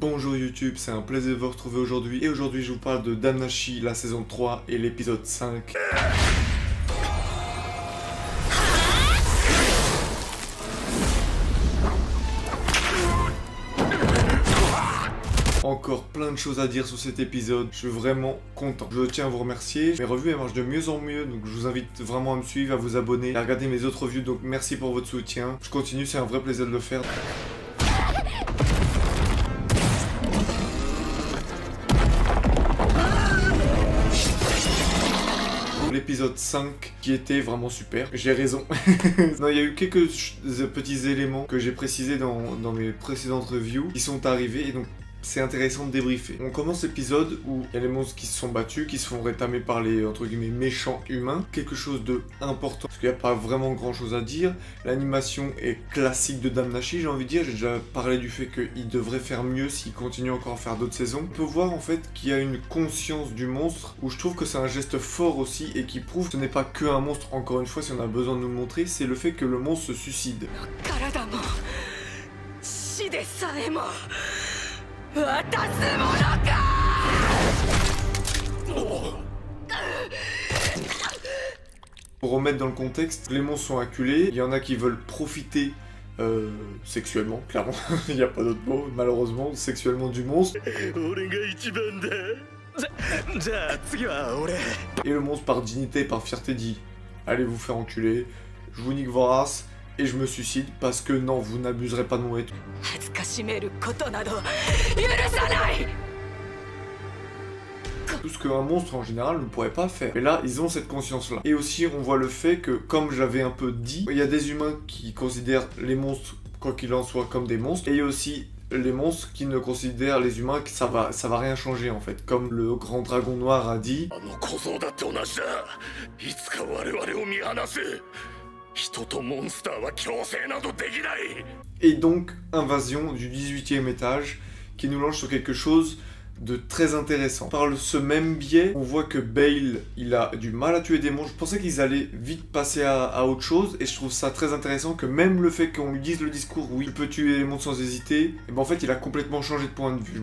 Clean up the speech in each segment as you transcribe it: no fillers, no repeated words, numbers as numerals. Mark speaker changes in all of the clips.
Speaker 1: Bonjour YouTube, c'est un plaisir de vous retrouver aujourd'hui. Et aujourd'hui je vous parle de Damnashi, la saison 3 et l'épisode 5. Encore plein de choses à dire sur cet épisode, je suis vraiment content. Je tiens à vous remercier, mes revues elles marchent de mieux en mieux, donc je vous invite vraiment à me suivre, à vous abonner, à regarder mes autres revues, donc merci pour votre soutien. Je continue, c'est un vrai plaisir de le faire. L'épisode 5 qui était vraiment super, j'ai raison. Non, il y a eu quelques petits éléments que j'ai précisés dans mes précédentes reviews qui sont arrivés et donc c'est intéressant de débriefer. On commence l'épisode où il y a les monstres qui se sont battus, qui se font rétamer par les entre guillemets méchants humains. Quelque chose de important, parce qu'il n'y a pas vraiment grand chose à dire. L'animation est classique de Damnashi, j'ai envie de dire. J'ai déjà parlé du fait qu'il devrait faire mieux s'il continue encore à faire d'autres saisons. On peut voir en fait qu'il y a une conscience du monstre, où je trouve que c'est un geste fort aussi, et qui prouve que ce n'est pas que un monstre, encore une fois, si on a besoin de nous le montrer, c'est le fait que le monstre se suicide. Pour remettre dans le contexte, les monstres sont acculés, il y en a qui veulent profiter sexuellement, clairement, il n'y a pas d'autre mot, malheureusement, sexuellement du monstre. Et le monstre par dignité, par fierté dit « Allez vous faire enculer, je vous nique vos races, et je me suicide parce que non, vous n'abuserez pas de mon état. » Tout ce qu'un monstre en général ne pourrait pas faire. Mais là, ils ont cette conscience-là. Et aussi, on voit le fait que, comme j'avais un peu dit, il y a des humains qui considèrent les monstres, quoi qu'il en soit, comme des monstres. Et il y a aussi les monstres qui ne considèrent les humains que ça va rien changer en fait. Comme le grand dragon noir a dit. Et donc, invasion du 18e étage qui nous lance sur quelque chose de très intéressant. Par ce même biais, on voit que Bale, il a du mal à tuer des monstres. Je pensais qu'ils allaient vite passer à autre chose, et je trouve ça très intéressant que même le fait qu'on lui dise le discours « oui, tu peux tuer les monstres sans hésiter », et ben en fait, il a complètement changé de point de vue.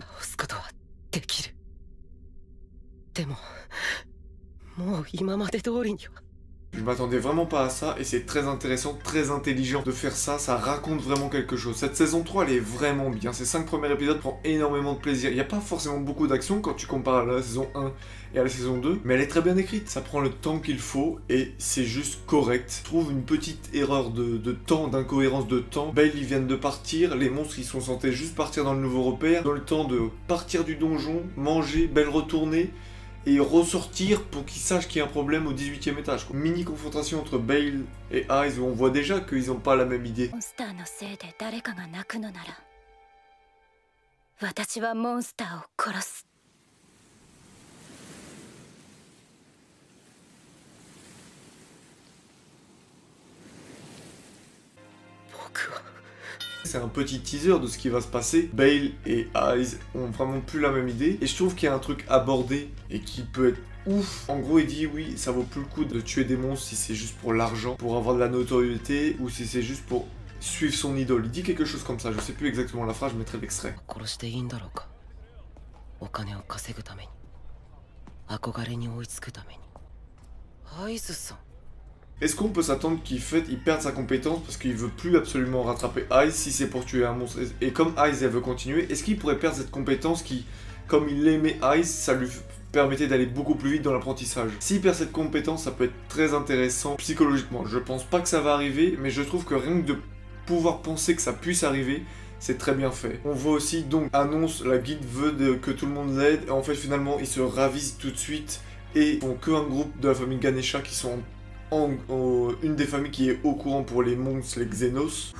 Speaker 1: Je m'attendais vraiment pas à ça, et c'est très intéressant, très intelligent de faire ça, ça raconte vraiment quelque chose. Cette saison 3, elle est vraiment bien, ces 5 premiers épisodes prennent énormément de plaisir. Il n'y a pas forcément beaucoup d'action quand tu compares à la saison 1 et à la saison 2, mais elle est très bien écrite, ça prend le temps qu'il faut, et c'est juste correct. Je trouve une petite erreur de temps, d'incohérence de temps. Bale, ils viennent de partir, les monstres, ils sont censés juste partir dans le nouveau repère, dans le temps de partir du donjon, manger, Bale retourner, et ressortir pour qu'ils sachent qu'il y a un problème au 18e étage. Mini confrontation entre Bale et Eyes où on voit déjà qu'ils n'ont pas la même idée. C'est un petit teaser de ce qui va se passer. Bale et Eyes ont vraiment plus la même idée. Et je trouve qu'il y a un truc abordé et qui peut être ouf. En gros, il dit oui, ça vaut plus le coup de tuer des monstres si c'est juste pour l'argent, pour avoir de la notoriété, ou si c'est juste pour suivre son idole. Il dit quelque chose comme ça, je sais plus exactement la phrase, je mettrai l'extrait. Est-ce qu'on peut s'attendre qu'il perde sa compétence parce qu'il veut plus absolument rattraper Eyes si c'est pour tuer un monstre? Et comme Eyes elle veut continuer, est-ce qu'il pourrait perdre cette compétence qui, comme il aimait Eyes, ça lui permettait d'aller beaucoup plus vite dans l'apprentissage? S'il perd cette compétence, ça peut être très intéressant psychologiquement. Je pense pas que ça va arriver, mais je trouve que rien que de pouvoir penser que ça puisse arriver, c'est très bien fait. On voit aussi donc annonce, la guide veut que tout le monde l'aide, en fait finalement ils se ravisent tout de suite et font que un groupe de la famille Ganesha qui sont une des familles qui est au courant pour les monstres, les Xenos.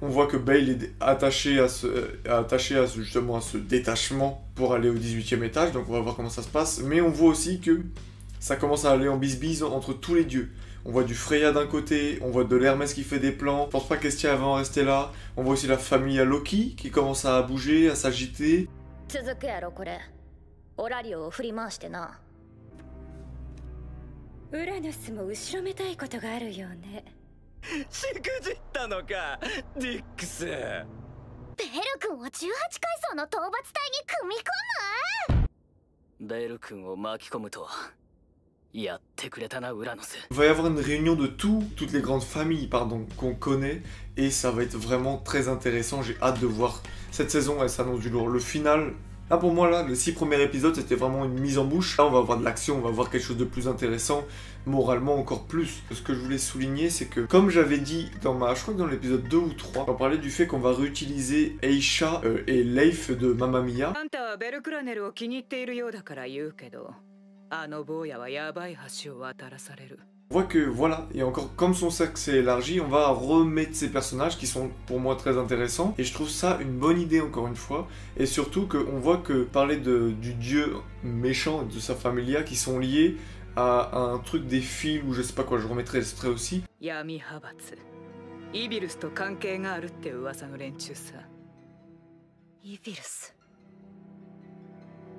Speaker 1: On voit que Bale est attaché à justement à ce détachement pour aller au 18e étage, donc on va voir comment ça se passe. Mais on voit aussi que ça commence à aller en bisbise entre tous les dieux. On voit du Freya d'un côté, on voit de l'Hermès qui fait des plans. Je pense pas qu'Estia va en rester là. On voit aussi la famille à Loki qui commence à bouger, à s'agiter.
Speaker 2: ウラヌスも後ろめたいことがあるようね。
Speaker 3: しくじったのか、ディックス。ベル
Speaker 4: 君を18階層の討伐隊に組み込
Speaker 3: む。ベル君を巻き込むとはやってくれたな、ウラノス。
Speaker 1: Il va y avoir une réunion de toutes les grandes familles, pardon, qu'on connaît, et ça va être vraiment très intéressant. J'ai hâte de voir cette saison, elle s'annonce du lourd. Le final, là pour moi, là, les 6 premiers épisodes, c'était vraiment une mise en bouche. Là, on va avoir de l'action, on va voir quelque chose de plus intéressant, moralement encore plus. Ce que je voulais souligner, c'est que, comme j'avais dit je crois que dans l'épisode 2 ou 3, on parlait du fait qu'on va réutiliser Aisha et Leif de Mamma Mia. On voit que voilà, et encore comme son cercle s'est élargi, on va remettre ces personnages qui sont pour moi très intéressants, et je trouve ça une bonne idée encore une fois, et surtout qu'on voit que parler du dieu méchant et de sa familia qui sont liés à un truc des fils ou je sais pas quoi, je remettrai l'extrait aussi.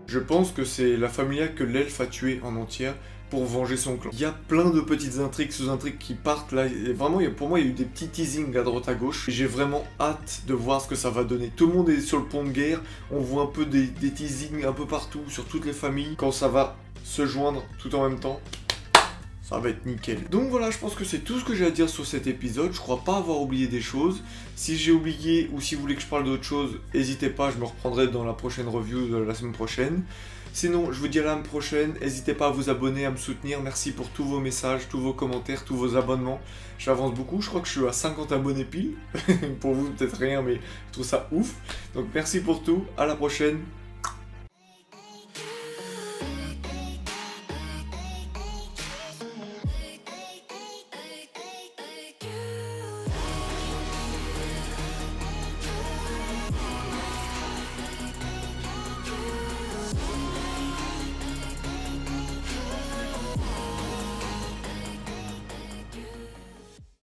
Speaker 1: Je pense que c'est la familia que l'elfe a tué en entière pour venger son clan. Il y a plein de petites intrigues, sous-intrigues qui partent là. Et vraiment, pour moi, il y a eu des petits teasings à droite à gauche. Et j'ai vraiment hâte de voir ce que ça va donner. Tout le monde est sur le pont de guerre. On voit un peu des teasings un peu partout, sur toutes les familles. Quand ça va se joindre tout en même temps, ça va être nickel. Donc voilà, je pense que c'est tout ce que j'ai à dire sur cet épisode. Je crois pas avoir oublié des choses. Si j'ai oublié ou si vous voulez que je parle d'autre chose, n'hésitez pas, je me reprendrai dans la prochaine review de la semaine prochaine. Sinon, je vous dis à la semaine prochaine. N'hésitez pas à vous abonner, à me soutenir. Merci pour tous vos messages, tous vos commentaires, tous vos abonnements. J'avance beaucoup. Je crois que je suis à 50 abonnés pile. Pour vous, peut-être rien, mais je trouve ça ouf. Donc merci pour tout. À la prochaine.